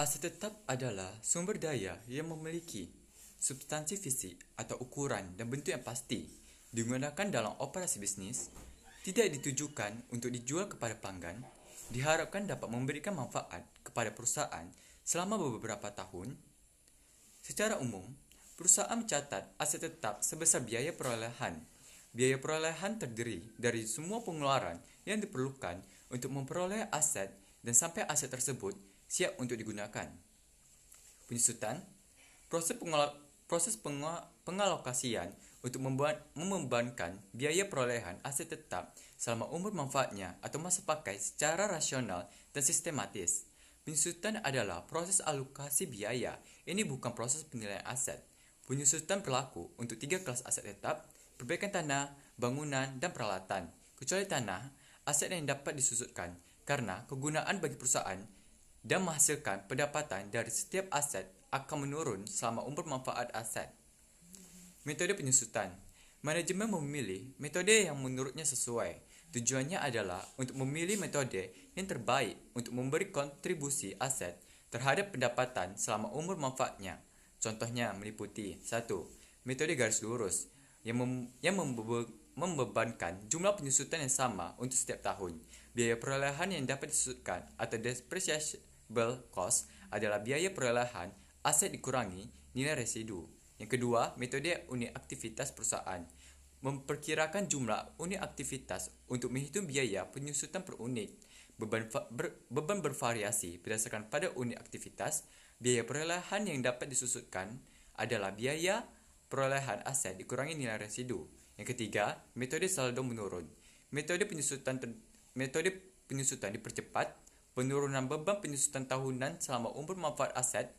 Aset tetap adalah sumber daya yang memiliki substansi fisik atau ukuran dan bentuk yang pasti, digunakan dalam operasi bisnis, tidak ditujukan untuk dijual kepada pelanggan, diharapkan dapat memberikan manfaat kepada perusahaan selama beberapa tahun. Secara umum, perusahaan mencatat aset tetap sebesar biaya perolehan. Biaya perolehan terdiri dari semua pengeluaran yang diperlukan untuk memperoleh aset dan sampai aset tersebut siap untuk digunakan. Penyusutan, proses pengalokasian untuk membebankan biaya perolehan aset tetap selama umur manfaatnya atau masa pakai secara rasional dan sistematis. Penyusutan adalah proses alokasi biaya. Ini bukan proses penilaian aset. Penyusutan berlaku untuk 3 kelas aset tetap: perbaikan tanah, bangunan, dan peralatan. Kecuali tanah, aset yang dapat disusutkan karena kegunaan bagi perusahaan dan menghasilkan pendapatan dari setiap aset akan menurun selama umur manfaat aset. Metode penyusutan. Manajemen memilih metode yang menurutnya sesuai. Tujuannya adalah untuk memilih metode yang terbaik untuk memberi kontribusi aset terhadap pendapatan selama umur manfaatnya. Contohnya meliputi 1. Metode garis lurus yang membebankan jumlah penyusutan yang sama untuk setiap tahun. Biaya perolehan yang dapat disusutkan atau depreciable cost adalah biaya perolehan aset dikurangi nilai residu. Yang kedua, metode unit aktivitas perusahaan. Memperkirakan jumlah unit aktivitas untuk menghitung biaya penyusutan per unit. Beban bervariasi berdasarkan pada unit aktivitas. Biaya perolehan yang dapat disusutkan adalah biaya perolehan aset dikurangi nilai residu. Yang ketiga, metode saldo menurun. Metode penyusutan dipercepat. Penurunan beban penyusutan tahunan selama umur manfaat aset.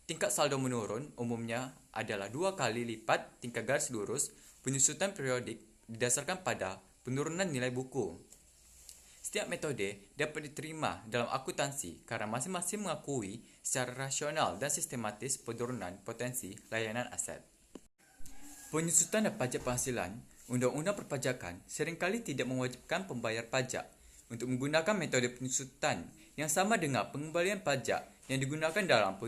Tingkat saldo menurun umumnya adalah 2 kali lipat tingkat garis lurus. Penyusutan periodik didasarkan pada penurunan nilai buku. Setiap metode dapat diterima dalam akuntansi karena masing-masing mengakui secara rasional dan sistematis penurunan potensi layanan aset. Penyusutan dan pajak penghasilan. Undang-undang perpajakan seringkali tidak mewajibkan pembayar pajak untuk menggunakan metode penyusutan yang sama dengan pengembalian pajak yang digunakan dalam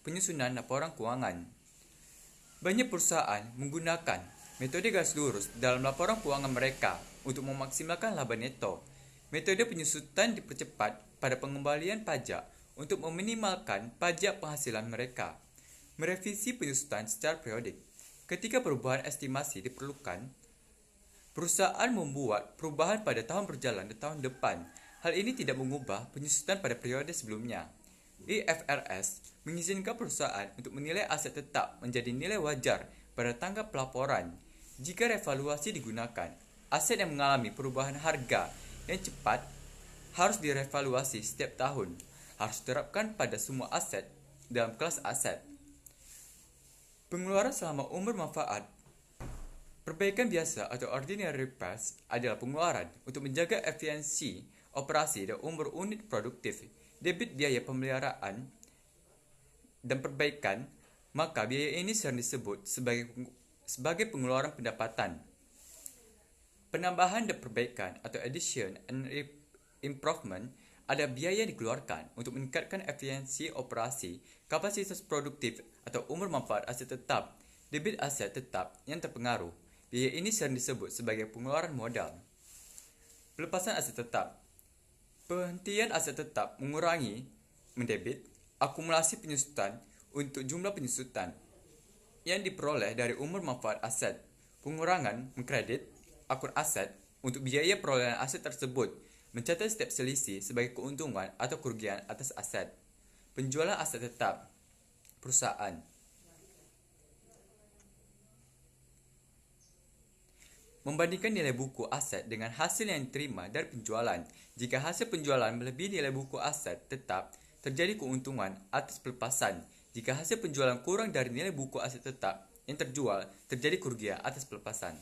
penyusunan laporan keuangan. Banyak perusahaan menggunakan metode garis lurus dalam laporan keuangan mereka untuk memaksimalkan laba neto. Metode penyusutan dipercepat pada pengembalian pajak untuk meminimalkan pajak penghasilan mereka. Merevisi penyusutan secara periodik. Ketika perubahan estimasi diperlukan, perusahaan membuat perubahan pada tahun berjalan dan tahun depan. Hal ini tidak mengubah penyusutan pada periode sebelumnya. IFRS mengizinkan perusahaan untuk menilai aset tetap menjadi nilai wajar pada tanggal pelaporan. Jika revaluasi digunakan, aset yang mengalami perubahan harga yang cepat harus direvaluasi setiap tahun. Harus diterapkan pada semua aset dalam kelas aset. Pengeluaran selama umur manfaat. Perbaikan biasa atau ordinary repairs adalah pengeluaran untuk menjaga efisiensi operasi dan umur unit produktif. Debit biaya pemeliharaan dan perbaikan, maka biaya ini sering disebut sebagai pengeluaran pendapatan. Penambahan dan perbaikan atau addition and improvement ada biaya yang dikeluarkan untuk meningkatkan efisiensi operasi, kapasitas produktif atau umur manfaat aset tetap. Debit aset tetap yang terpengaruh. Biaya ini sering disebut sebagai pengeluaran modal. Pelepasan aset tetap. Penghentian aset tetap mengurangi mendebit akumulasi penyusutan untuk jumlah penyusutan yang diperoleh dari umur manfaat aset. Pengurangan mengkredit akun aset untuk biaya perolehan aset tersebut, mencatat setiap selisih sebagai keuntungan atau kerugian atas aset. Penjualan aset tetap perusahaan. Membandingkan nilai buku aset dengan hasil yang diterima dari penjualan. Jika hasil penjualan melebihi nilai buku aset tetap, terjadi keuntungan atas pelepasan. Jika hasil penjualan kurang dari nilai buku aset tetap yang terjual, terjadi kerugian atas pelepasan.